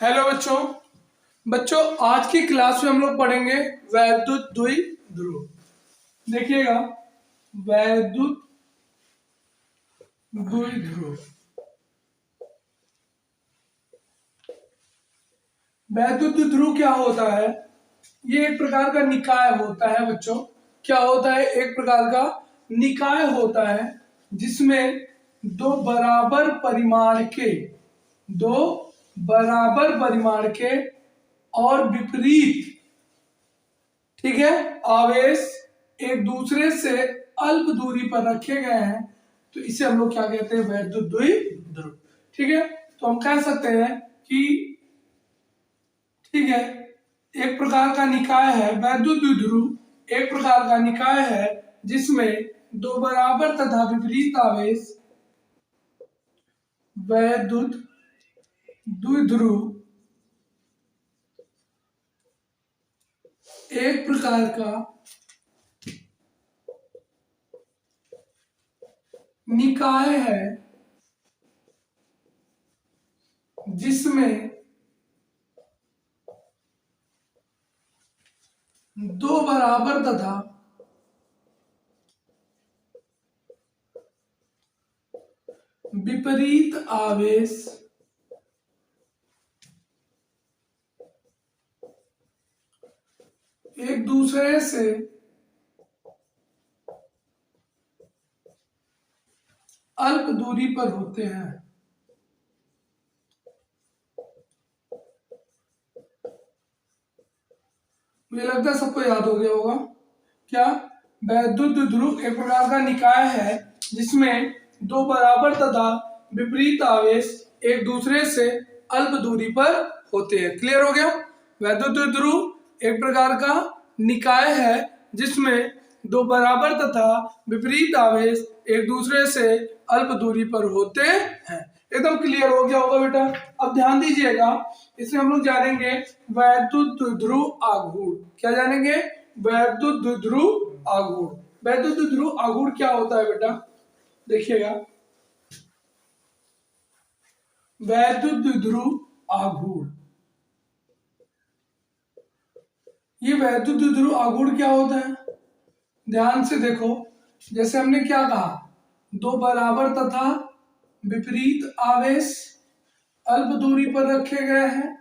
Hello बच्चों। बच्चों आज की क्लास में हम लोग पढ़ेंगे वैद्युत द्विध्रुव। देखिएगा, वैद्युत द्विध्रुव। वैद्युत द्विध्रुव क्या होता है? ये एक प्रकार का निकाय होता है बच्चों। क्या होता है? एक प्रकार का निकाय होता है जिसमें दो बराबर परिमाण के और विपरीत, ठीक है, आवेश एक दूसरे से अल्प दूरी पर रखे गए हैं, तो इसे हम लोग क्या कहते हैं? वैद्युत द्विध्रुव। ठीक है, तो हम कह सकते हैं कि ठीक है, एक प्रकार का निकाय है वैद्युत द्विध्रुव। एक प्रकार का निकाय है जिसमें दो बराबर तथा विपरीत आवेश वैद्युत द्विध्रुव एक प्रकार का निकाय है जिसमें दो बराबर तथा विपरीत आवेश एक दूसरे से अल्प दूरी पर होते हैं। मुझे लगता है सबको याद हो गया होगा। क्या? वैद्युत द्विध्रुव एक प्रकार का निकाय है जिसमें दो बराबर तथा विपरीत आवेश एक दूसरे से अल्प दूरी पर होते हैं। क्लियर हो गया? वैद्युत द्विध्रुव एक प्रकार का निकाय है जिसमें दो बराबर तथा विपरीत आवेश एक दूसरे से अल्प दूरी पर होते हैं। एकदम क्लियर हो गया होगा बेटा। अब ध्यान दीजिएगा, इसमें हम लोग जानेंगे वैद्युत द्विध्रुव आघूर्ण। क्या जानेंगे? वैद्युत द्विध्रुव आघूर्ण। वैद्युत द्विध्रुव आघूर्ण क्या होता है बेटा? देखिएगा, वैद्युत द्विध्रुव आघूर्ण, ये वैद्युत द्विध्रुव आघूर्ण क्या होता है? ध्यान से देखो, जैसे हमने क्या कहा, दो बराबर तथा विपरीत आवेश अल्प दूरी पर रखे गए हैं,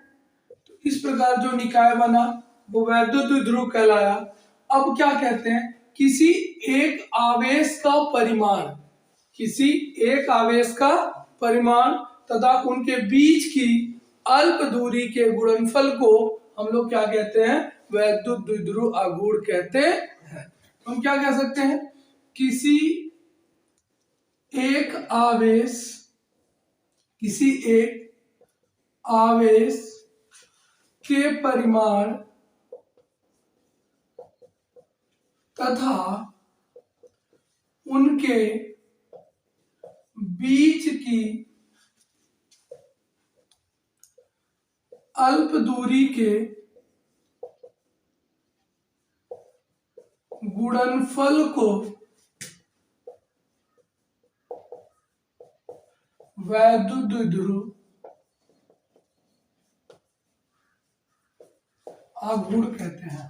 तो इस प्रकार जो निकाय बना वो वैद्युत द्विध्रुव कहलाया। अब क्या कहते हैं? किसी एक आवेश का परिमाण, किसी एक आवेश का परिमाण तथा उनके बीच की अल्प दूरी के गुणनफल को हम लोग क्या कहते हैं? वैद्युत द्विध्रुव आघूर्ण कहते हैं। हम क्या कह सकते हैं? किसी एक आवेश के परिमाण तथा उनके बीच की अल्प दूरी के गुणनफल को वैद्युत द्विध्रुव आघूर्ण कहते हैं।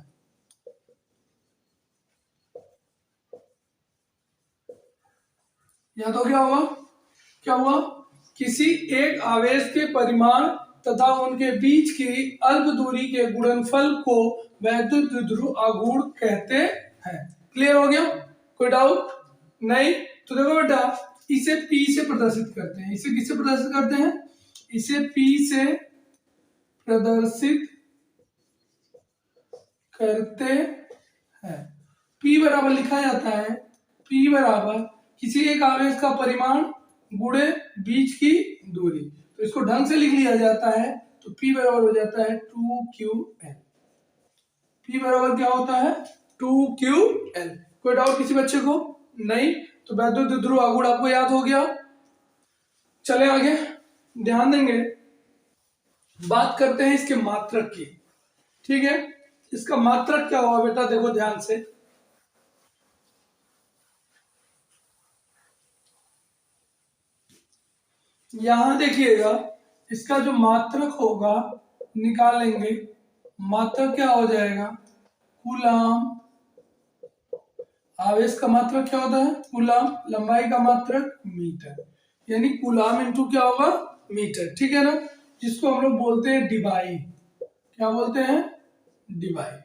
याद हो गया होगा? क्या हुआ? किसी एक आवेश के परिमाण तथा उनके बीच की अल्प दूरी के गुणनफल को वैद्युत द्विध्रुव आघूर्ण कहते हैं। क्लियर हो गया? कोई डाउट नहीं? तो देखो बेटा, इसे P से प्रदर्शित करते हैं। इसे किससे प्रदर्शित करते हैं? इसे P से प्रदर्शित करते हैं। P बराबर लिखा जाता है, P बराबर किसी एक आवेश का परिमाण गुणे बीच की दूरी। तो इसको ढंग से लिख लिया जाता है, तो P बराबर हो जाता है 2QL। P बराबर क्या होता है? 2QL। कोई डाउट किसी बच्चे को? नहीं? तो वैद्युत द्विध्रुव आघूर्ण आपको याद हो गया। चले आगे, ध्यान देंगे, बात करते हैं इसके मात्रक की। ठीक है, इसका मात्रक क्या हुआ बेटा? देखो ध्यान से, यहां देखिएगा, इसका जो मात्रक होगा निकालेंगे। मात्रक क्या हो जाएगा? कूलाम। आवेश का मात्रक क्या होता है? कूलाम। लंबाई का मात्रक मीटर, यानी कूलाम इंटू क्या होगा? मीटर। ठीक है ना, जिसको हम लोग बोलते हैं डिबाई। क्या बोलते हैं? डिबाई।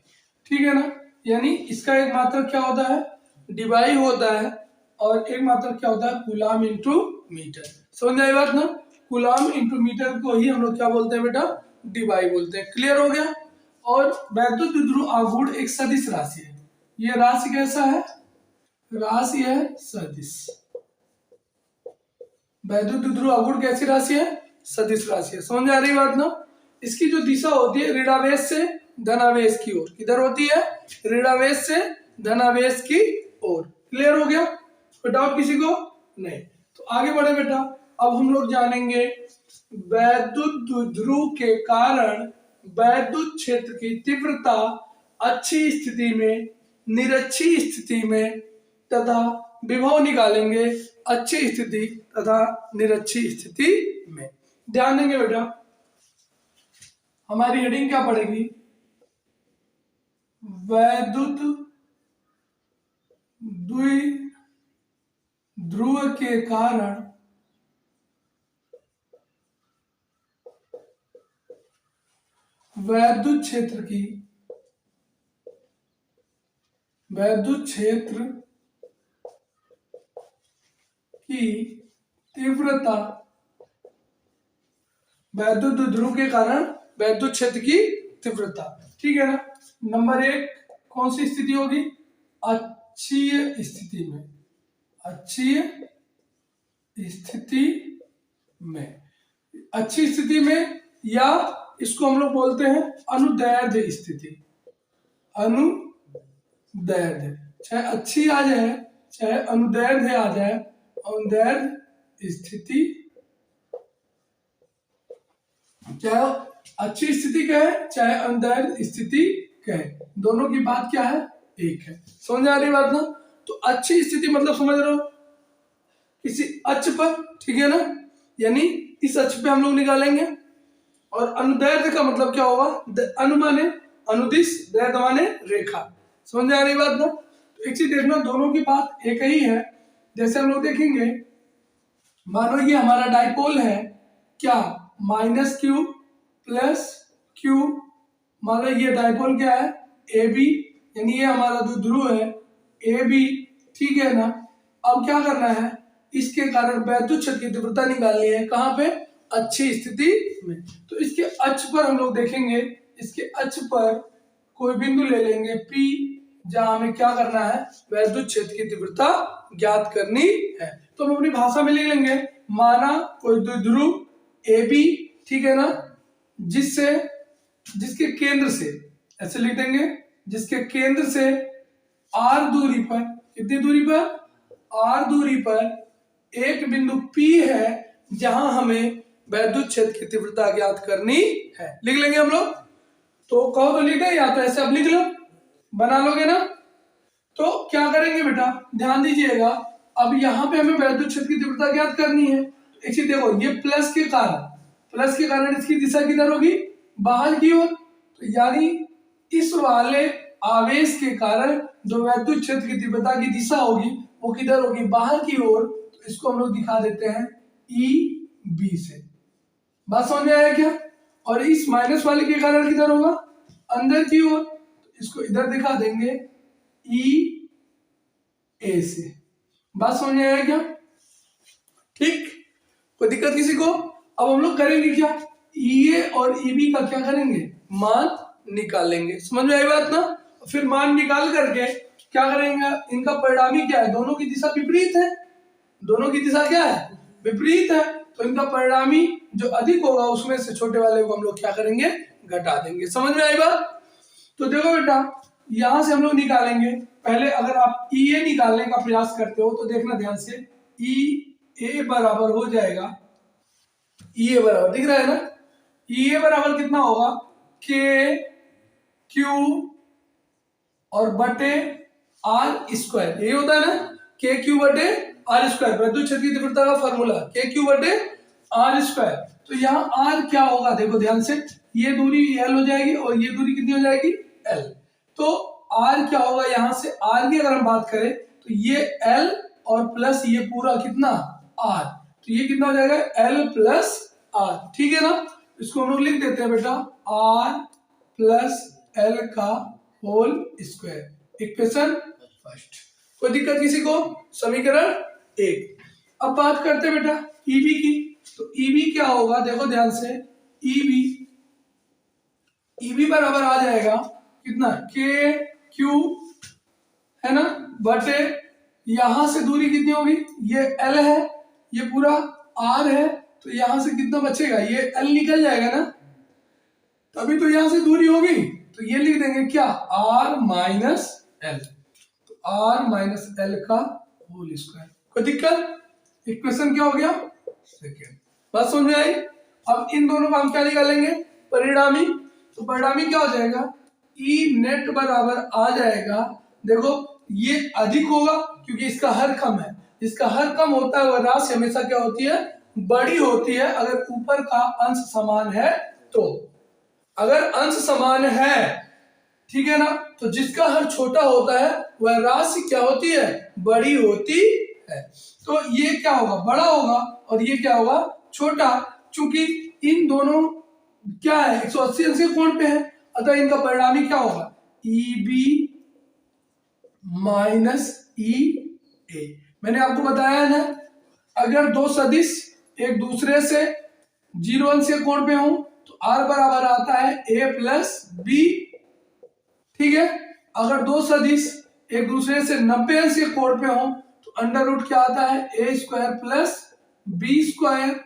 ठीक है ना, यानी इसका एक मात्रक क्या होता है? डिबाई होता है, और एक मात्रक क्या होता है? Coulomb into metre. समझ आई बात ना? कूलाम इंटू मीटर को ही हम लोग क्या बोलते हैं बेटा? डिबाई बोलते हैं। क्लियर हो गया? और वैद्युत द्विध्रुव आघूर्ण एक सदिश राशि है। ये राशि कैसा है? राशि है सदिश। वैद्युत द्विध्रुव आघूर्ण कैसी राशि है? सदिश राशि है। समझ आ रही बात ना? इसकी जो दिशा होती है ऋणावेश से धनावेश की ओर। किधर होती है? ऋणावेश से धनावेश की ओर। क्लियर हो गया? कोई डाउट किसी को? नहीं। तो आगे बढ़े बेटा, अब हम लोग जानेंगे वैद्युत द्विध्रुव के कारण वैद्युत क्षेत्र की तीव्रता अच्छी स्थिति में, निरक्षी स्थिति में तथा विभव निकालेंगे अच्छी स्थिति तथा निरक्षी स्थिति में। ध्यान देंगे बेटा, हमारी हेडिंग क्या पड़ेगी? वैद्युत द्विध्रुव के कारण वैद्युत क्षेत्र की तीव्रता, वैद्युत द्विध्रुव के कारण वैद्युत क्षेत्र की तीव्रता। ठीक है ना। नंबर 1 कौन सी स्थिति होगी? अक्षीय स्थिति में। अक्षीय स्थिति में, अच्छी स्थिति में, या इसको हम लोग बोलते हैं अनुदैर्ध्य स्थिति। अनुदैर्ध्य, चाहे अच्छी आ जाए चाहे अनुदैर्ध्य आ जाए, अनुदैर्ध्य स्थिति, चाहे अच्छी स्थिति कहे चाहे अनुदैर्ध्य स्थिति कहे, दोनों की बात क्या है? एक है। समझ आ रही बात ना? तो अच्छी स्थिति मतलब समझ रहे हो, किसी अक्ष पर। ठीक है ना, यानी इस अक्ष पे हम लोग निकालेंगे। और अनुदैर्ध्य का मतलब क्या होगा? अनु माने अनुदिश, दैर्ध्य माने रेखा। समझ आ रही बात ना? तो एक चीज देखना, दोनों की बात एक ही है। जैसे हम लोग देखेंगे, मानो ये हमारा डाइपोल है, क्या? -q plus q। मान लो ये डाइपोल क्या है? AB, यानी ये हमारा द्विध्रुव है AB। ठीक है ना। अब क्या करना है? इसके कारण वैद्युत क्षेत्र की तीव्रता निकालनी है। कहाँ पे? अच्छी स्थिति में। तो इसके अक्ष पर हम लोग देखेंगे, इसके अक्ष पर कोई बिंदु ले लेंगे P, जहां हमें क्या करना है? वैद्युत क्षेत्र की तीव्रता ज्ञात करनी है। तो हम अपनी भाषा में लिख लेंगे, माना कोई द्विध्रुव AB, ठीक है ना, जिसके केंद्र से, ऐसे लिख देंगे, जिसके केंद्र से R दूरी पर, कितनी दूरी पर? R दूरी पर एक बिंदु P है, जहां हमें वैद्युत क्षेत्र की तीव्रता ज्ञात करनी है। लिख लेंगे हम लोग। तो कहो तो लिख दे, या तो ऐसे अब लिख लो, बना लोगे ना। तो क्या करेंगे बेटा, ध्यान दीजिएगा। अब यहाँ पे हमें वैद्युत क्षेत्र की तीव्रता ज्ञात करनी है। एक चीज देखो, ये प्लस के कारण इसकी दिशा किधर होगी? बाहर की ओर। तो यानी इस वाले आवेश के कारण जो वैद्युत क्षेत्र की तीव्रता की दिशा होगी वो किधर होगी? बाहर की ओर। तो इसको हम लोग दिखा देते हैं EB से। बात समझ में आया क्या? और इस माइनस वाले के कारण किधर होगा? अंदर की ओर। तो इसको इधर दिखा देंगे EA से। बात समझ में आया क्या? ठीक, कोई दिक्कत किसी को? अब हम लोग करेंगे क्या? EA और EB का क्या करेंगे? मान निकालेंगे। समझ में आई बात ना? फिर मान निकाल करके क्या करेंगे? इनका परिणामी क्या है? दोनों की दिशा विपरीत है। दोनों की दिशा क्या है? विपरीत है। तो इनका परिणामी जो अधिक होगा उसमें से छोटे वाले को हम लोग क्या करेंगे? घटा देंगे। समझ में आई बात? तो देखो बेटा, यहां से हम लोग निकालेंगे। पहले अगर आप EA निकालने का प्रयास करते हो तो देखना ध्यान से, EA बराबर हो जाएगा, EA बराबर दिख रहा है ना? EA बराबर कितना होगा? KQ और बटे R²। यही होता है ना, KQ बटे R²। वैद्युत क्षेत्र की तीव्रता का फॉर्मूला KQ बटे R²। तो यहाँ r क्या होगा, देखो ध्यान से, ये दूरी l हो जाएगी और ये दूरी कितनी हो जाएगी, l। तो r क्या होगा, यहाँ से r की अगर हम बात करें तो ये l और प्लस ये पूरा कितना r, तो ये कितना हो जाएगा l प्लस r, ठीक है ना। इसको हम लोग लिख देते हैं बेटा r प्लस l का होल स्क्वायर, इक्वेशन फर्स्ट। कोई दिक्कत किसी को, समीकरण 1। अब बात करते हैं बेटा EB की, तो EB क्या होगा, देखो ध्यान से, EB बराबर आ जाएगा कितना, के क्यू है ना, बटे यहां से दूरी कितनी होगी, ये L है, ये पूरा R है, तो यहां से कितना बचेगा, ये L निकल जाएगा ना, तभी तो यहां से दूरी होगी, तो ये लिख देंगे क्या, R माइनस L, तो R माइनस L का होल स्क्वायर। कोई दिक्कत, इक्वेशन क्या हो गया, सेकेंड। बात समझ में आई। अब इन दोनों का हम क्या निकालेंगे, परिणामी, तो परिणामी क्या हो जाएगा, E नेट बराबर आ जाएगा, देखो ये अधिक होगा क्योंकि इसका हर कम है, जिसका हर कम होता है वह राशि हमेशा क्या होती है, बड़ी होती है, अगर ऊपर का अंश समान है तो। अगर अंश समान है, ठीक है ना, तो जिसका हर छोटा होता है वह राशि क्या होती है, बड़ी होती है। तो ये क्या होगा, बड़ा होगा, और ये क्या होगा, छोटा। चूंकि इन दोनों क्या है, 180 अंश के कोण पे है, अतः इनका परिणामी क्या होगा, EB माइनस EA। मैंने आपको बताया है ना, अगर दो सदिश एक दूसरे से 0 अंश के कोण पे हो तो R बराबर आता है A प्लस B, ठीक है। अगर दो सदिश एक दूसरे से 90 अंश के कोण पे हो तो अंडर रूट क्या आता है, A square plus B square.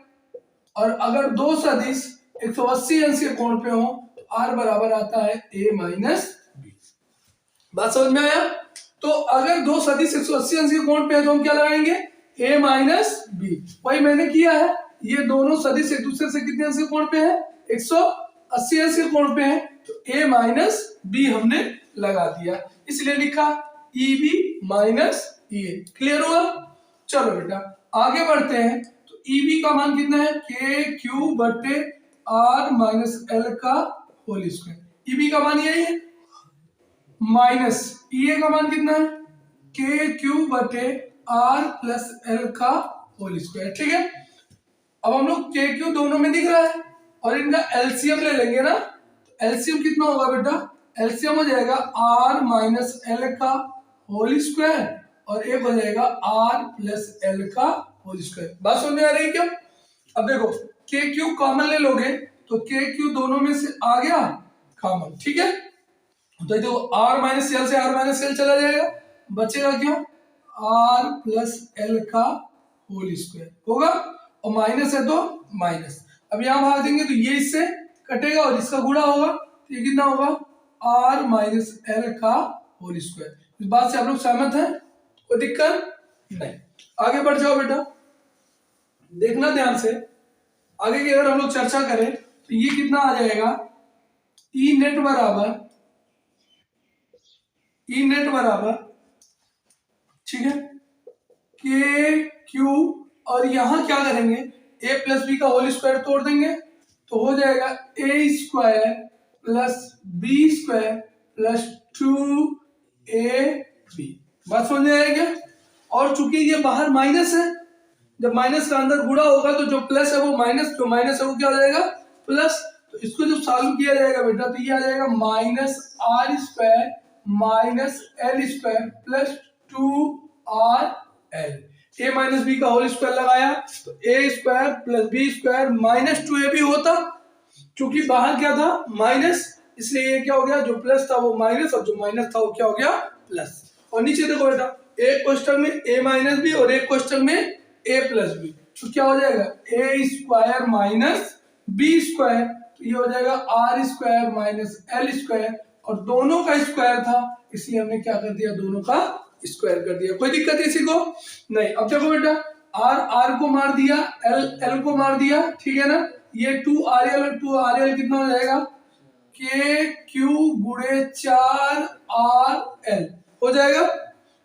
और अगर दो सदिश 180 अंश के कोण पे हो तो R बराबर आता है A माइनस B। बात समझ में आया। तो अगर दो सदिश 180 अंश के कोण पे है तो हम क्या लगाएंगे, A माइनस B। वही मैंने किया है, ये दोनों सदिश एक दूसरे से कितने अंश के कोण पे है, 180 अंश के कोण पे है, तो A माइनस B हमने लगा दिया, इसलिए लिखा EB माइनस EA। क्लियर हुआ। चलो बेटा आगे बढ़ते हैं, तो EB का मान कितना है, के क्यू बटे R माइनस L का होल स्क्वायर। EB का मान यही है, माइनस EA का मान कितना है, के क्यू बटे R प्लस L का होल स्क्वायर, ठीक है। अब हम लोग के क्यू दोनों में दिख रहा है और इनका एलसीएम ले लेंगे ना, तो एलसीएम कितना होगा बेटा, एलसीएम हो जाएगा R माइनस L का होल स्क्वायर और एक हो जाएगा R प्लस L का होल स्क्वायर। बात समझ में आ रही है क्या। अब देखो के क्यू कॉमन ले लोगे तो के क्यू दोनों में से आ गया कॉमन, ठीक है। तो देखो R माइनस L से R माइनस L चला जाएगा, बचेगा क्या, R प्लस L का होल स्क्वायर होगा, और माइनस है तो माइनस। अब यहां भाग देंगे तो ये इससे कटेगा और इसका गुणा होगा, तो ये कितना होगा, R माइनस L का होल स्क्वायर। इस बात से आप लोग सहमत हैं, कोई दिक्कत नहीं। आगे बढ़ जाओ बेटा, देखना ध्यान से, आगे की अगर हम लोग चर्चा करें तो ये कितना आ जाएगा, ई नेट बराबर, ठीक है, के क्यू, और यहां क्या करेंगे, ए प्लस बी का होल स्क्वायर तोड़ देंगे तो हो जाएगा a square plus b square plus 2ab। बात समझ में आएगा। और चूंकि ये बाहर माइनस है, जब माइनस का अंदर गुणा होगा तो जो प्लस है वो माइनस, जो माइनस है वो क्या हो जाएगा प्लस। तो इसको जब सॉल्व किया जाएगा बेटा तो ये आ जाएगा minus r square minus l square plus 2rl। A minus b का होल स्क्वायर लगाया तो a square plus b square minus 2ab होता, क्योंकि बाहर क्या था माइनस, इसलिए ये क्या हो गया, जो प्लस था वो माइनस और जो माइनस था वो क्या हो गया प्लस। और नीचे देखो बेटा, एक क्वेश्चन में a माइनस बी और एक क्वेश्चन में a प्लस बी, तो क्या हो जाएगा a square minus b square, तो ये हो जाएगा r square minus l square, और दोनों का स्क्वायर था इसलिए हमने क्या कर दिया, दोनों का स्क्वायर कर दिया। कोई दिक्कत इसी को नहीं। अब देखो बेटा, आर को मार दिया, एल को मार दिया, ठीक है ना, ये 2rl और 2rl कितना हो जाएगा, के क्यू गुणे 4rl हो जाएगा,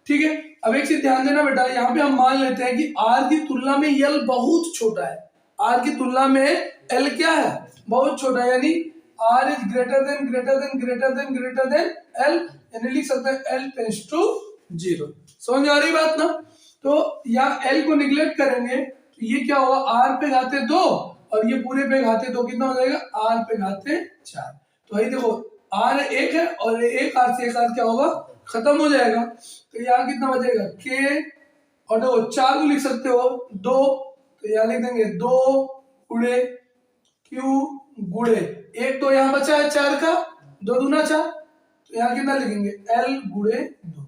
ठीक है। अब एक चीज ध्यान देना बेटा, यहाँ पे हम मान लेते हैं कि r की तुलना में यल बहुत छोटा है, r की तुलना में एल क्या है, बहुत छोटा, यानी r is greater than greater than greater than greater than l, यानी लिख सकते हैं एल टेंड्स टू 0। समझ आ रही बात ना। तो यहाँ एल को निगलेक्ट करेंगे तो ये क्या होगा, आर पे घाते 2 और ये पूरे पे घाते 2, कितना हो जाएगा, आर पे घाते 4। तो भाई देखो आर 1 है और एक आर से एक आर क्या होगा, खत्म हो जाएगा। तो यहाँ कितना बचेगा, के, और देखो 4 को लिख सकते हो 2, तो यहाँ लिख देंगे 2 गुणे क्यू गुणे 1, तो यहाँ बचा है 4 का, 2 दूना 4, तो यहाँ कितना लिखेंगे एल गुणे 2।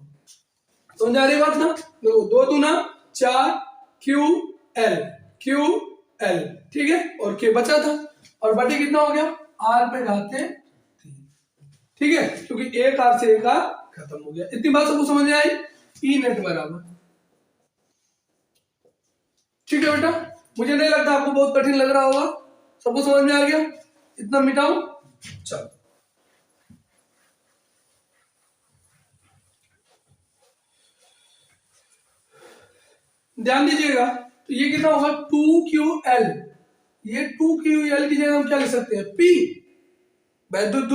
समझ आ रही बात ना। देखो 2 दूना 4 क्यू एल, ठीक है, और के बचा था, और बटे कितना हो गया, आर पे घाते 3, ठीक है, क्योंकि एक आर से एक आर खत्म हो गया। इतनी बात सबको समझ में आई। पी नेट बराबर, ठीक है बेटा, मुझे नहीं लगता आपको बहुत कठिन लग रहा होगा, सबको समझ में आ गया। इतना मिटाओ, चलो ध्यान दीजिएगा। तो ये कितना होगा 2QL, ये 2QL की जगह हम क्या लिख सकते हैं, P, वैद्युत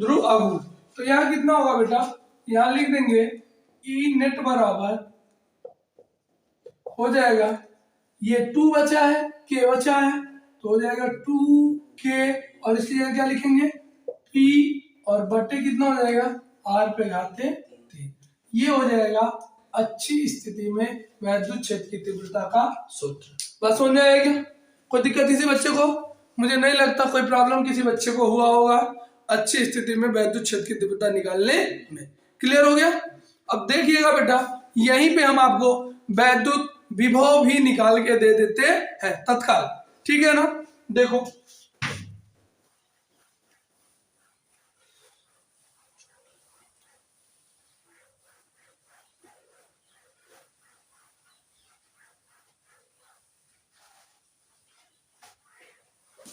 ध्रुव आघूर्ण। तो यहाँ कितना होगा बेटा, यहाँ लिख देंगे E नेट बराबर हो जाएगा, ये 2 बचा है, K बचा है, तो हो जाएगा 2K, और इसकी जगह क्या लिखेंगे P, और बटे कितना हो जाएगा R पे घाते 3। ये हो जाएगा अच्छी स्थिति में वैद्युत क्षेत्र की तीव्रता का सूत्र। बस समझ में आया क्या, कोई दिक्कत किसी बच्चे को, मुझे नहीं लगता कोई प्रॉब्लम किसी बच्चे को हुआ होगा अच्छी स्थिति में वैद्युत क्षेत्र की तीव्रता निकालने में। क्लियर हो गया। अब देखिएगा बेटा, यहीं पे हम आपको वैद्युत विभव भी निकाल के दे देते हैं तत्काल, ठीक है ना। देखो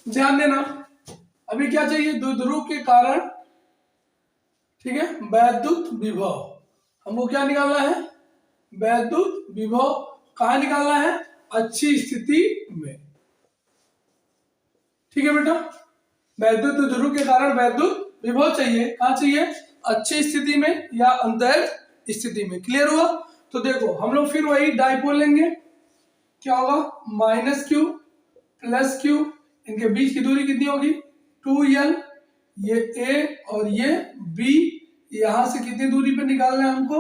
ध्यान देना, अभी क्या चाहिए, द्विध्रुव के कारण, ठीक है, वैद्युत विभव, हमको क्या निकालना है, वैद्युत विभव कहाँ निकालना है, अच्छी स्थिति में, ठीक है बेटा। वैद्युत द्विध्रुव के कारण वैद्युत विभव चाहिए, कहाँ चाहिए, अच्छी स्थिति में या अंतर स्थिति में। क्लियर हुआ। तो देखो हम लोग फिर वही डाइपोल लेंगे, क्या होगा, -q + q, इनके बीच की दूरी कितनी होगी 2l, ये a और ये b, यहां से कितनी दूरी पे निकालना है हमको,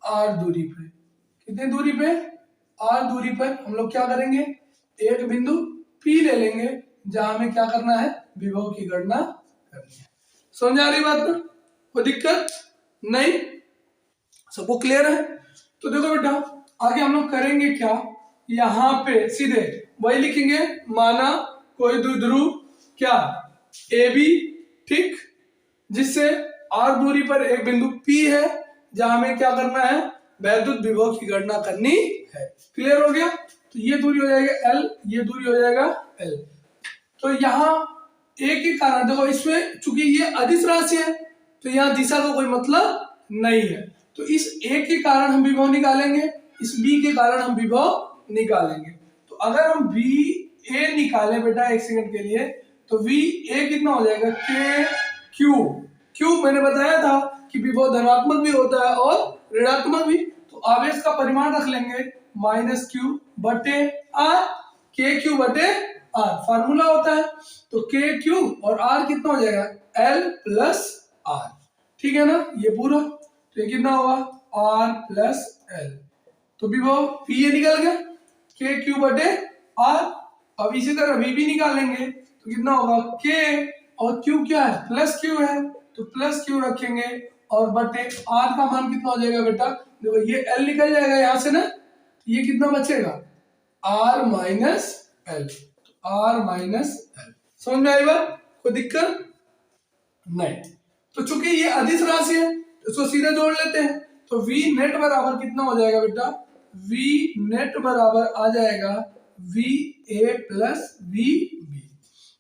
r दूरी पे, कितनी दूरी पे, r दूरी पर हम लोग क्या करेंगे, एक बिंदु p ले लेंगे जहां हमें क्या करना है, विभव की गणना करनी है। समझ आ रही बात ना, कोई दिक्कत नहीं, सबको क्लियर है। तो देखो बेटा आगे हम लोग करेंगे क्या, यहाँ पे सीधे वही लिखेंगे, माना कोई द्विध्रुव क्या ए बी, ठीक, जिससे r दूरी पर एक बिंदु P है जहां हमें क्या करना है, वैद्युत विभव की गणना करनी है। क्लियर हो गया। तो ये दूरी हो जाएगा L, ये दूरी हो जाएगा L। तो यहाँ एक ही कारण, देखो इसमें चूंकि ये अदिश राशि है तो यहाँ दिशा का कोई मतलब नहीं है, तो इस एक के कारण हम विभव निकालेंगे, इस बी के कारण हम विभव निकालेंगे। तो अगर हम वी ए निकाले बेटा एक सेकंड के लिए, तो वी ए कितना हो जाएगा, के क्यू, क्यू मैंने बताया था कि विभव धनात्मक भी होता है और ऋणात्मक भी, तो आवेश का परिमाण रख लेंगे -q बटे आर, के क्यू बटे आर फार्मूला होता है। तो के क्यू और आर कितना हो जाएगा, एल प्लस आर, ठीक है ना, ये पूरा, तो ये कितना होगा आर प्लस एल, तो विभव पी ए निकल गया, के क्यू बटे आर। अब इसी तरह वी भी निकालेंगे तो कितना होगा, के और क्यू क्या है, प्लस क्यू है, तो प्लस क्यू रखेंगे और बटे आर का मान कितना हो जाएगा बेटा, देखो ये एल निकल जाएगा यहाँ से ना, तो ये कितना बचेगा, r minus l, r minus l. समझ में आई बात, कोई दिक्कत नहीं। तो चूंकि ये अदिश राशि है तो इसको सीधे जोड़ लेते हैं, तो वी नेट बराबर कितना हो जाएगा बेटा, वी नेट बराबर आ जाएगा v a plus v b.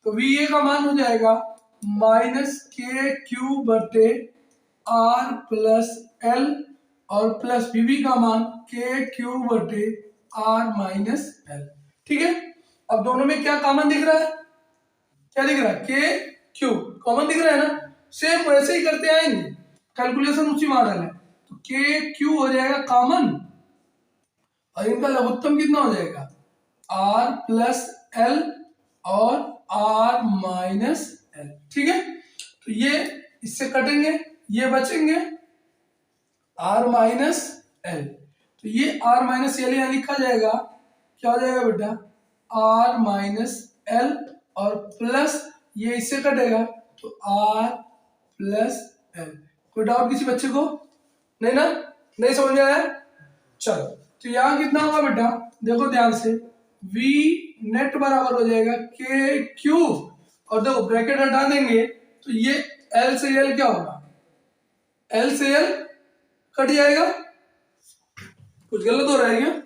तो वी ए का मान हो जाएगा -के क्यू बटे आर प्लस एल, और प्लस वी बी का मान के क्यू बटे आर माइनस एल, ठीक है। अब दोनों में क्या कॉमन दिख रहा है? क्या दिख रहा है? के क्यू कॉमन दिख रहा है ना। सेम वैसे ही करते आएंगे, कैलकुलेशन उसी मॉडल है। तो के क्यू हो जाएगा कॉमन, और इनका लघुत्तम कितना हो जाएगा? आर प्लस एल और आर माइनस एल। ठीक है, तो ये इससे कटेंगे, ये बचेंगे आर माइनस एल। तो ये आर माइनस एल यहाँ लिखा जाएगा, क्या हो जाएगा बेटा? आर माइनस एल और प्लस ये इससे कटेगा तो आर प्लस एल। कोई डाउट किसी बच्चे को? नहीं ना? नहीं समझ में आया? चलो, तो यहाँ कितना होगा बेटा? देखो ध्यान से, V नेट बराबर हो जाएगा के क्यू, और देखो ब्रैकेट हटा देंगे तो ये L से L क्या होगा? L से L कट जाएगा। कुछ गलत हो रहा है क्या?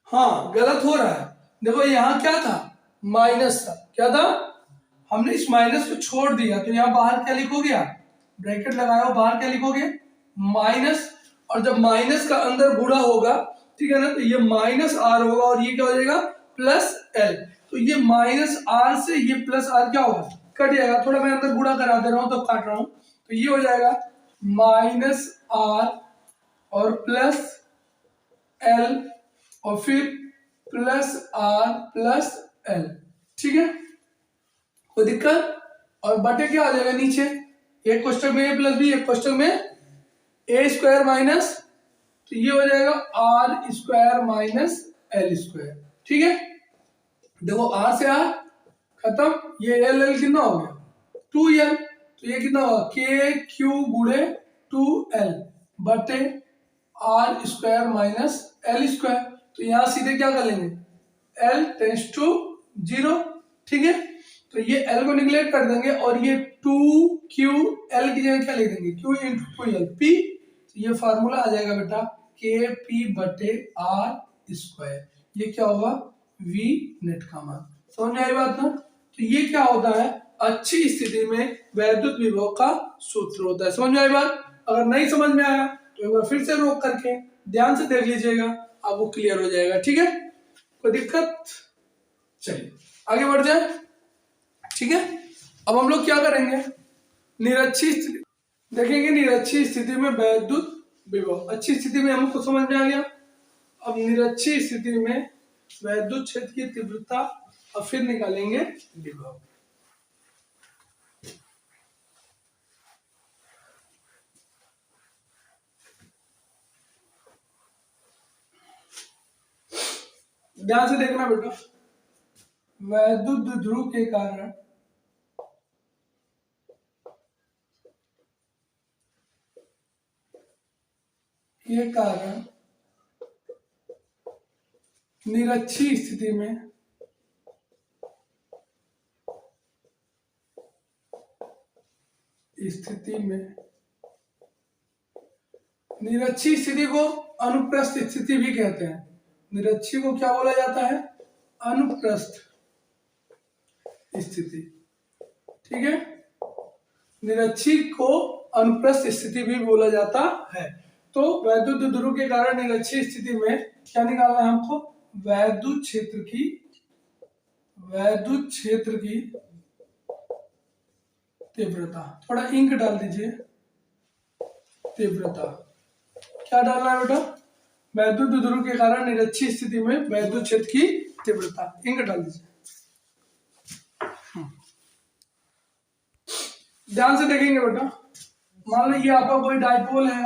हाँ, गलत हो रहा है। देखो यहाँ क्या था? माइनस था। क्या था? हमने इस माइनस को छोड़ दिया, तो यहाँ बाहर क्या लिखोगे आप? ब्रैकेट लगाया हो, बाहर क्या लिखोगे? माइनस। और जब माइनस का अंदर गुणा होगा, ठीक है ना, तो ये माइनस आर होगा और ये क्या हो जाएगा? Plus L. तो ये माइनस आर से ये प्लस आर क्या होगा? कट जाएगा। थोड़ा मैं अंदर गुणा करा दे रहा हूं तो काट रहा हूं, तो ये हो जाएगा माइनस आर और प्लस एल और फिर प्लस आर प्लस एल। ठीक है, कोई दिक्कत? और बटे क्या आ जाएगा नीचे? एक कोष्टक में ए प्लस बी, एक कोष्टक में ए स्क्वायर माइनस, तो ये हो जाएगा r square minus l square. ठीक है, देखो आर से आर खत्म, ये एल एल कितना हो गया? 2l। तो ये कितना होगा? के क्यू गुणे 2l बटे r square minus l square. तो यहाँ सीधे क्या कर लेंगे? L tends to 0। ठीक है, तो ये L को निगलेक्ट कर देंगे और ये 2QL की जगह क्या लिख देंगे? Q into 2L P। तो ये फार्मूला आ जाएगा बेटा के पी बटे आर स्क्वायर। ये क्या होगा? V नेट का मान। समझ में आई बात ना? तो ये क्या होता है? अच्छी स्थिति में वैद्युत विभव का सूत्र होता है। समझ में आई बात? अगर नहीं समझ में आया तो एक बार फिर से रोक करके ध्यान से देख लीजिएगा, आपको क्लियर हो जाएगा। ठीक है, कोई दिक्कत? चलिए आगे बढ़ जाए। ठीक है, अब हम लोग क्या करेंगे? निरक्षीय स्थिति देखेंगे। निरक्षीय स्थिति में वैद्युत विभव, अच्छी स्थिति में हमको समझ में आ गया। अब निरक्षीय स्थिति में वैद्युत क्षेत्र की तीव्रता और फिर निकालेंगे विभव। ध्यान से देखना बेटा, वैद्युत द्विध्रुव के कारण निरक्षीय स्थिति में निरक्षीय स्थिति को अनुप्रस्थ स्थिति भी कहते हैं। निरक्षीय को क्या बोला जाता है? अनुप्रस्थ स्थिति। ठीक है, निरक्षीय को अनुप्रस्थ स्थिति भी बोला जाता है। तो वैद्युत द्विध्रुव के कारण निरक्षीय स्थिति में क्या निकालना है हमको? वैद्युत क्षेत्र की तीव्रता। थोड़ा इंक डाल दीजिए। तीव्रता क्या डालना है बेटा? वैद्युत द्विध्रुव के कारण निरक्षीय स्थिति में वैद्युत क्षेत्र की तीव्रता, इंक डाल दीजिए। ध्यान से देखेंगे बेटा, मान लो ये आपका कोई डाइपोल है,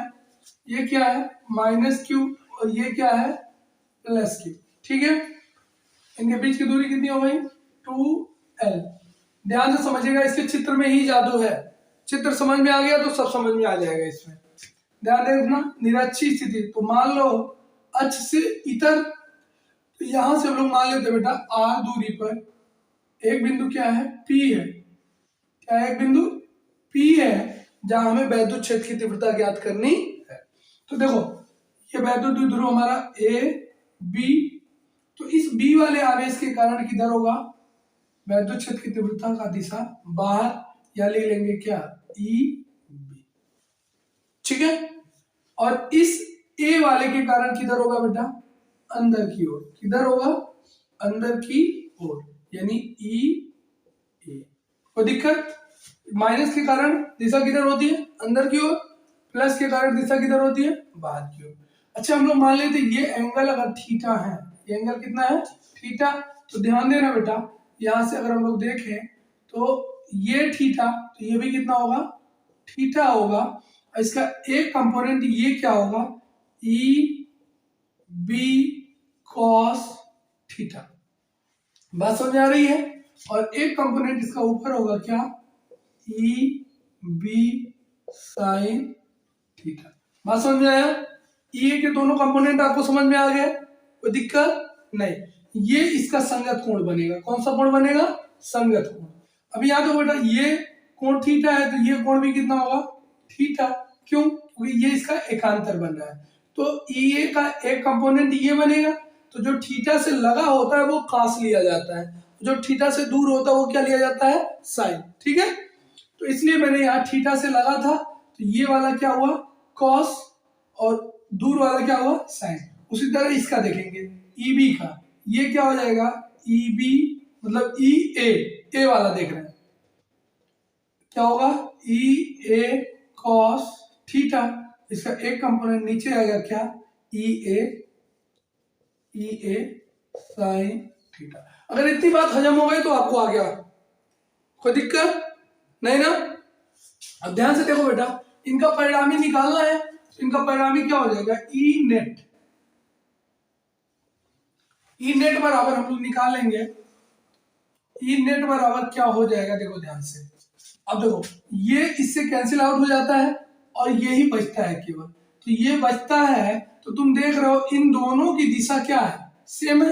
ये क्या है? माइनस क्यू, और ये क्या है? Plus Q. ठीक है, इनके बीच की दूरी कितनी हो गई? 2l। ध्यान से समझिएगा, इसके चित्र में ही जादू है। चित्र समझ में आ गया तो सब समझ में आ जाएगा इसमें। ध्यान देखना, निरक्षीय स्थिति, तो मान लो अक्ष से इतर, तो यहां से हम लोग मान लेते बेटा r दूरी पर एक बिंदु क्या है? P है। क्या है? एक बिंदु P है जहां हमें वैद्युत क्षेत्र की तीव्रता ज्ञात करनी है। तो देखो ये वैद्युत द्विध्रुव हमारा A B, तो इस B वाले आवेश के कारण किधर होगा? वैद्युत क्षेत्र की तीव्रता का दिशा बाहर, या ले लेंगे क्या? E B। ठीक है, और इस ए वाले के कारण किधर होगा बेटा, अंदर की ओर। किधर होगा, अंदर की ओर, यानी ई ए। कोई दिक्कत? माइनस के कारण दिशा किधर होती है, अंदर की ओर। प्लस के कारण दिशा किधर होती है, बाहर की ओर। अच्छा हम लोग मान लेते ये एंगल अगर थीटा है, ये एंगल कितना है, थीटा। तो ध्यान देना बेटा, यहां से अगर हम लोग देखें तो ये थीटा, तो ये भी कितना होगा, थीटा होगा। इसका एक कंपोनेंट ये क्या होगा, ई बी कॉस थीटा। बात समझ आ रही है? और एक कंपोनेंट इसका ऊपर होगा क्या, ई बी साइन थीटा। बात समझ में आया? ई के दोनों कंपोनेंट आपको समझ में आ गए, कोई दिक्कत नहीं। ये इसका संगत कोण बनेगा। कौन सा कोण बनेगा, संगत कोण। अभी याद हो बेटा, ये कोण थीटा है तो ये कोण भी कितना होगा, थीटा। क्यों, क्योंकि ये इसका एकांतर बन रहा है। तो ई ए का एक कंपोनेंट ये बनेगा, तो जो थीटा से लगा होता है वो कॉस लिया जाता है, जो थीटा से दूर होता है वो क्या लिया जाता है, साइन। ठीक है, तो इसलिए मैंने यहाँ थीटा से लगा था, तो ये वाला क्या हुआ, कॉस, और दूर वाला क्या हुआ, साइन। उसी तरह इसका देखेंगे, ई बी का, ये क्या हो जाएगा, ई बी मतलब ई ए वाला देख रहे हैं, क्या होगा, ई ए कॉस थीटा। इसका एक कंपोनेंट नीचे आएगा क्या, ई ए साइन थीटा। अगर इतनी बात हजम हो गई तो आपको आ गया, कोई दिक्कत नहीं ना। अब ध्यान से देखो बेटा, इनका परिणामी निकालना है, तो इनका परिणामी क्या हो जाएगा, ई नेट। ई नेट बराबर हम लोग निकाल लेंगे, ई नेट बराबर क्या हो जाएगा, देखो ध्यान से। अब देखो ये इससे कैंसिल आउट हो जाता है और ये ही बचता है केवल। तो ये बचता है, तो तुम देख रहे हो इन दोनों की दिशा क्या है, सेम है।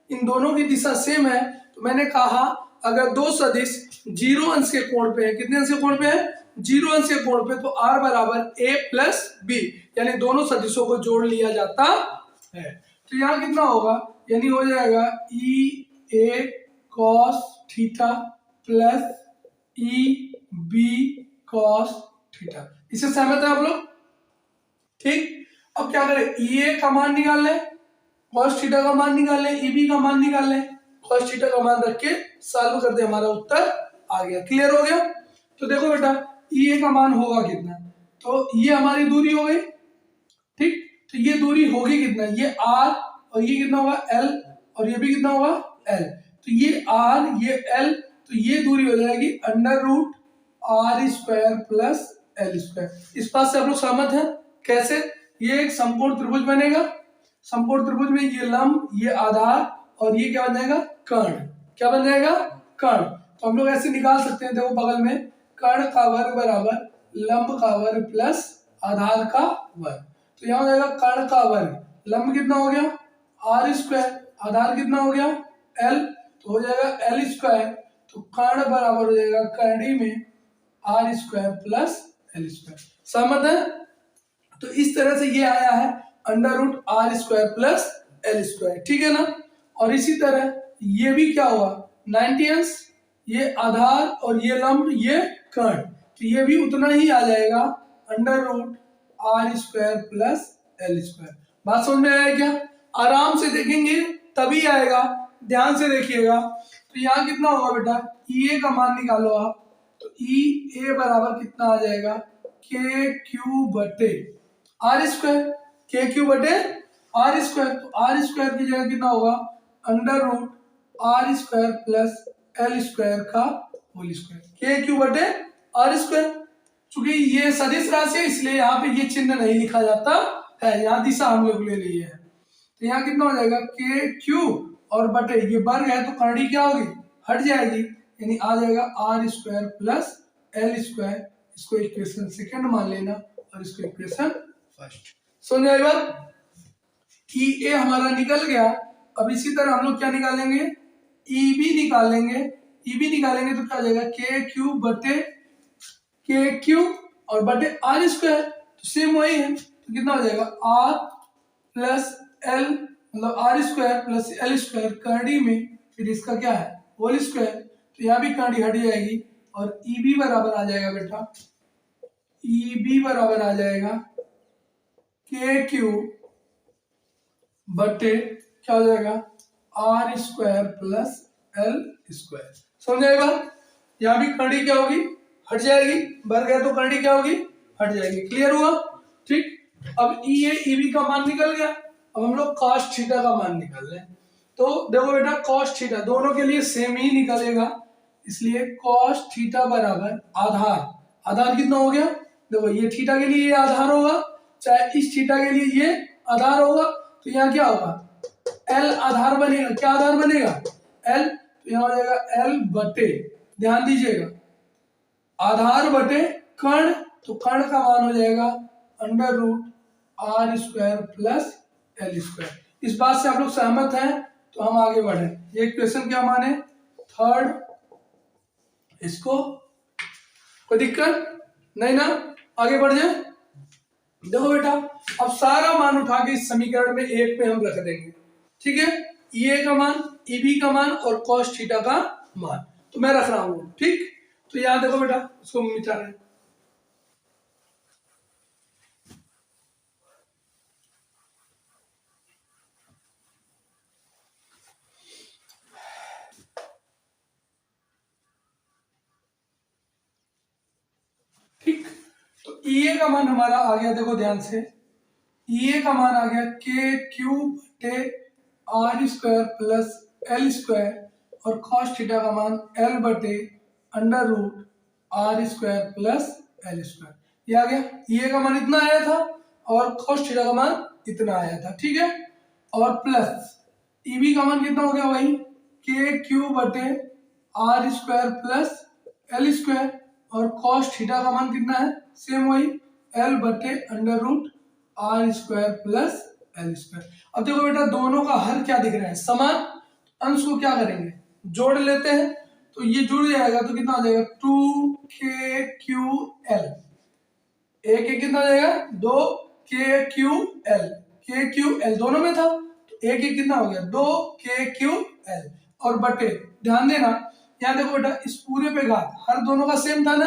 इन दोनों की दिशा सेम है, तो मैंने कहा अगर दो सदिश 0 अंश के कोण पे है, कितने अंश के कोण पे है, 0 अंश के कोण पे, तो r बराबर a प्लस बी, यानी दोनों सदिशों को जोड़ लिया जाता है। तो यहाँ कितना होगा, यानी हो जाएगा e a cos theta plus e b cos theta. इससे सहमत है आप लोग? ठीक, अब क्या करें, ई ए का मान निकाल लें, कॉस थीटा का मान निकाल लें, ई बी का मान निकाल लें, कॉस थीटा का मान रख के सॉल्व कर दे, हमारा उत्तर आ गया। क्लियर हो गया? तो देखो बेटा, ई ए का मान होगा कितना, तो ये हमारी दूरी हो गई। ठीक, तो ये दूरी होगी कितना, ये आर, और ये कितना होगा एल, और ये भी कितना होगा एल। तो ये आर, ये एल, तो ये दूरी हो जाएगी under root r square plus l square. इस बात से आप लोग सहमत हैं? कैसे, ये एक समकोण त्रिभुज बनेगा, समकोण त्रिभुज में ये लंब, ये आधार, और ये क्या बन जाएगा, कर्ण। क्या बन जाएगा, कर्ण। तो हम लोग ऐसे निकाल सकते हैं, देखो बगल में, कर्ण का वर्ग बराबर लंब का वर्ग प्लस आधार का वर्ग। तो यहाँ हो जाएगा कर्ण का वर्ग, लंब कितना हो गया, आर स्क्वायर, आधार कितना हो गया, एल, तो हो जाएगा एल स्क्वायर। तो कर्ण बराबर हो जाएगा कर्णी में r square plus l square. सहमत है? तो इस तरह से ये आया है under root r square plus l square. ठीक है ना। और इसी तरह ये भी क्या हुआ, 90 अंश, ये आधार और ये लंब, ये कर्ण, तो ये भी उतना ही आ जाएगा under root r square plus l square. बात समझ में आया क्या? आराम से देखेंगे तभी आएगा, ध्यान से देखिएगा। तो यहाँ कितना होगा बेटा, ई ए का मान निकालो आप, तो ई ए बराबर कितना आ जाएगा, के क्यू बटे आर स्क्वायर, के क्यू बटे आर स्क्वायर। तो आर स्क्वायर की जगह कितना होगा, under root r square plus l square का होल स्क्वायर, के क्यू बटे आर स्क्वायर। चूंकि ये सदिश राशि है इसलिए यहाँ पे ये चिन्ह नहीं लिखा जाता है, यहाँ दिशा हम लोग ले ली है। तो यहाँ कितना हो जाएगा, के क्यू और बटे, ये वर्ग है तो कर्णी क्या होगी, हट जाएगी, यानी आ जाएगा r square plus l square. इसको इक्वेशन सेकंड मान लेना और इसको इक्वेशन फर्स्ट। समझ आई बात? ई ए हमारा निकल गया। अब इसी तरह हम लोग क्या निकालेंगे, ई बी निकालेंगे। ई बी निकालेंगे तो क्या हो जाएगा, के क्यू बटे के क्यू और बटे आर स्क्वायर, तो सेम वही है। तो कितना हो जाएगा, आर प्लस एल मतलब r square plus l square कर्णी में, फिर इसका क्या है, होल स्क्वायर। तो यहाँ भी कर्णी हट जाएगी और ई बी बराबर आ जाएगा बेटा, ई बी बराबर आ जाएगा के क्यू बटे क्या हो जाएगा r square plus l square. समझ आएगा? यहाँ भी करंडी क्या होगी, हट जाएगी, भर गया तो करंडी क्या होगी, हट जाएगी। क्लियर हुआ? ठीक। अब ई ए ई बी का मान निकल गया, अब हम लोग कॉस थीटा का मान निकाल रहे हैं। तो देखो बेटा कॉस थीटा दोनों के लिए सेम ही निकलेगा, इसलिए कॉस थीटा बराबर आधार, आधार कितना हो गया, देखो ये थीटा के लिए ये आधार होगा, चाहे इस थीटा के लिए ये आधार होगा, तो यहाँ क्या होगा एल आधार बनेगा। क्या आधार बनेगा, एल, तो यहाँ हो जाएगा एल बटे, ध्यान दीजिएगा आधार बटे कर्ण, तो कर्ण का मान हो जाएगा under root r square plus l square. इस बात से आप लोग सहमत हैं तो हम आगे बढ़े। ये क्वेश्चन क्या माने, थर्ड, इसको कोई दिक्कत नहीं ना, आगे बढ़ जाए। देखो बेटा अब सारा मान उठा के इस समीकरण में एक पे हम रख देंगे, ठीक है, ये का मान, ई बी का मान और कॉस थीटा का मान, तो मैं रख रहा हूं, ठीक। तो यहां देखो बेटा इसको मिटा रहे हैं, ठीक। तो ई ए का मान हमारा आ गया, देखो ध्यान से, ई ए का मान आ गया के क्यू बटे r square plus l square और कॉस थीटा का मान एल बटे under root r square plus l square, ये आ गया। ये का मान इतना आया था और कॉस थीटा का मान इतना आया था, ठीक है, और प्लस ईबी का मान कितना हो गया, वही के क्यू बटे r square plus l square और कॉस थीटा का मान कितना है, सेम वही एल बटे under root r square plus l square. अब देखो बेटा दोनों का हर क्या दिख रहा है, समान, अंश को क्या करेंगे जोड़ लेते हैं, तो ये जुड़ जाएगा तो कितना हो जाएगा 2KQL, एक एक कितना हो जाएगा 2KQL, KQL दोनों में था तो एक एक कितना हो गया 2KQL और बटे, ध्यान देना यहाँ देखो बेटा इस पूरे पे घात हर दोनों का सेम था ना,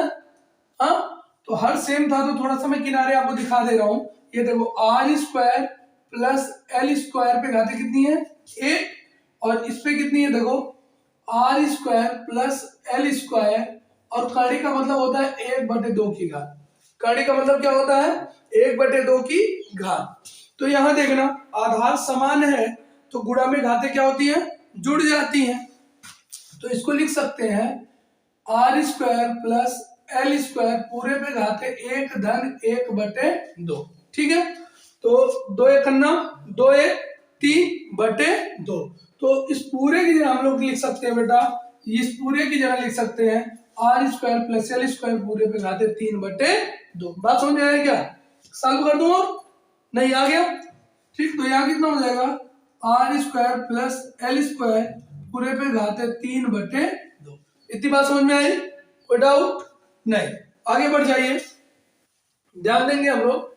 हाँ, तो हर सेम था तो थोड़ा सा मैं किनारे आपको दिखा दे रहा हूं, ये देखो r square plus l square पे घातें कितनी है, एक, और इस पे कितनी है देखो r square plus l square, और कड़ी का मतलब होता है 1/2 की घात, कड़ी का मतलब क्या होता है 1/2 की घात। तो यहां देखना आधार समान है तो गुणा में घातें क्या होती हैं, जुड़ जाती हैं, तो इसको लिख सकते हैं r square plus l square पूरे पे घाते 1/1/2, ठीक है, तो 2 एक अन्ना 2 एक 3/2, तो इस पूरे की जगह हम लोग लिख सकते हैं बेटा, इस पूरे की जगह लिख सकते हैं r square plus l square पूरे पे घाते 3/2। बात समझ में आया क्या, सॉल्व कर दूं और नहीं आ गया, ठीक, तो यहाँ कितना हो जाएगा r square plus l square पूरे पे घाते 3/2। इतनी बात समझ में आई, कोई डाउट नहीं, आगे बढ़ जाइए, ध्यान देंगे हम लोग।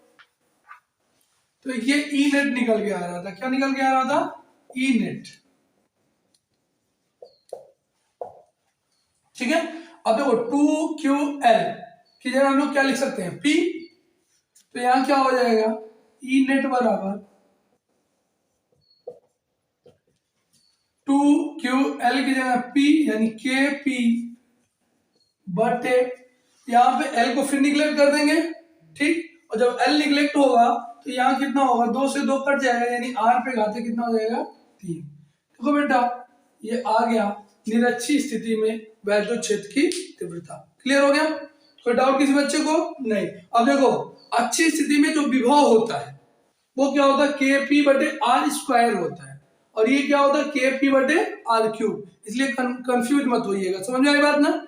तो ये ई नेट निकल के आ रहा था, क्या निकल के आ रहा था, ई नेट, ठीक है। अब देखो 2QL की जगह हम लोग क्या लिख सकते हैं P, तो यहां क्या हो जाएगा ई नेट बराबर 2QL की जगह P यानी KP बटे, यहाँ पे L को फिर निगलेक्ट कर देंगे, ठीक, और जब L निगलेक्ट होगा तो यहाँ कितना होगा 2 से 2 कट जाएगा यानी R पे घाते कितना हो जाएगा 3। देखो बेटा ये आ गया निरक्षी स्थिति में वैद्युत क्षेत्र की तीव्रता। क्लियर हो गया, कोई डाउट किसी बच्चे को नहीं। अब देखो अच्छी स्थिति में जो विभव होता है वो क्या होता है KP बटे आर स्क्वायर होता है, और ये क्या होता है KP बटे आर क्यूब, इसलिए कंफ्यूज मत होइएगा, समझ में आई बात ना।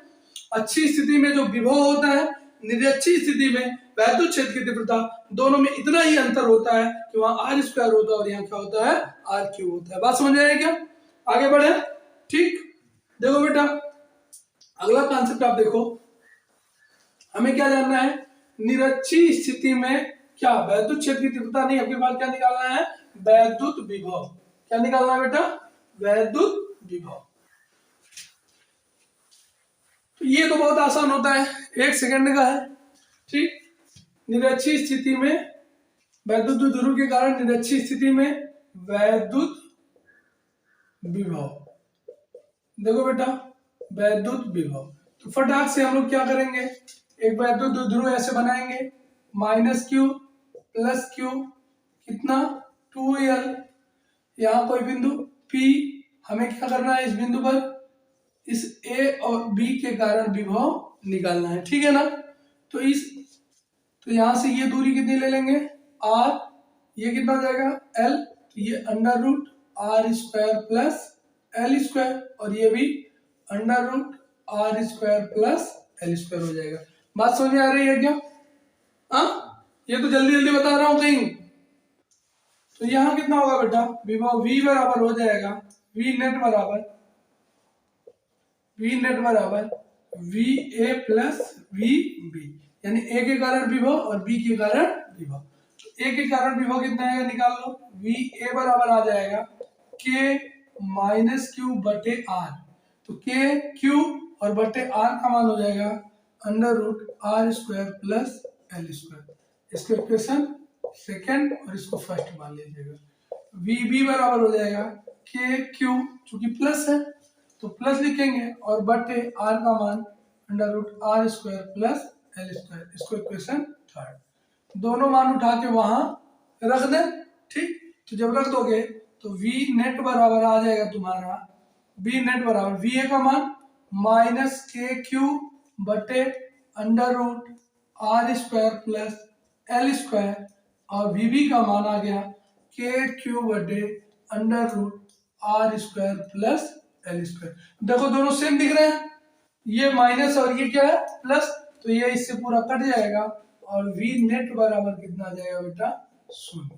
अच्छी स्थिति में जो विभव होता है, निरक्षी स्थिति में वैद्युत क्षेत्र की तीव्रता, दोनों में इतना ही अंतर होता है कि वहां आर स्क्वायर होता है और यहाँ क्या होता है आर क्यूब होता है। बात समझ में आई क्या, आगे बढ़े, ठीक। देखो बेटा अगला कॉन्सेप्ट आप देखो, हमें क्या जानना है, निरक्षी स्थिति में क्या वैद्युत क्षेत्र की तीव्रता नहीं, आपके पास क्या निकालना है वैद्युत विभव, क्या निकालना है बेटा वैद्युत विभव। तो ये तो बहुत आसान होता है, 1 सेकंड का है, ठीक। निरक्षी स्थिति में वैद्युत द्विध्रुव के कारण निरक्षीय स्थिति में वैद्युत विभव, देखो बेटा वैद्युत विभव, तो फटाक से हम लोग क्या करेंगे, एक वैद्युत द्विध्रुव ऐसे बनाएंगे, -q + q कितना 2l, यहाँ कोई बिंदु P, हमें क्या करना है, इस बिंदु पर इस A और B के कारण विभव निकालना है, ठीक है ना। तो यहाँ से ये दूरी कितनी ले लेंगे r, ये कितना हो जाएगा l, तो ये √r² + l², और ये भी √r² + l² हो जाएगा। बात समझ में आ रही है क्या? हाँ, ये तो जल्दी जल्दी बता रहा हूं कहीं। तो यहाँ कितना होगा बेटा, विभव V बराबर हो जाएगा V नेट बराबर VA + VB, यानी A के कारण विभव और B के कारण विभव। तो A के कारण विभव कितना आएगा निकाल लो, VA बराबर आ जाएगा K - Q/R, तो K Q और बटे R का मान हो जाएगा √r² + l²। इसको इक्वेशन सेकंड और इसको फर्स्ट मान लीजिएगा। VB बराबर हो जाएगा K Q, चूंकि प्लस है तो प्लस लिखेंगे, और बटे R का मान √r² + l², इसको इक्वेशन थर्ड। दोनों मान उठा के वहां रख दें, ठीक। तो जब रख दोगे तो V नेट बराबर आ जाएगा तुम्हारा, V नेट बराबर VA का मान -KQ बटे √r² + l², और VB का मान आ गया KQ बटे √r² + l²। देखो दोनों सेम दिख रहे हैं, ये माइनस और ये क्या है प्लस, तो ये इससे पूरा कट जाएगा, और V नेट बराबर कितना आ जाएगा बेटा 0,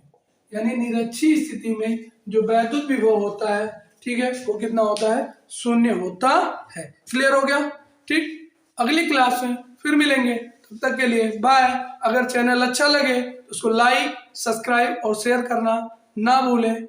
यानी निरक्षीय स्थिति में जो वैद्युत विभव होता है, ठीक है, वो कितना होता है 0 होता है। क्लियर हो गया? ठीक, अगली क्लास में फिर मिलेंगे, तब तक के लिए बाय। अगर चैनल अच्छा लगे तो उसको लाइक, सब्सक्राइब और शेयर करना ना भूलें।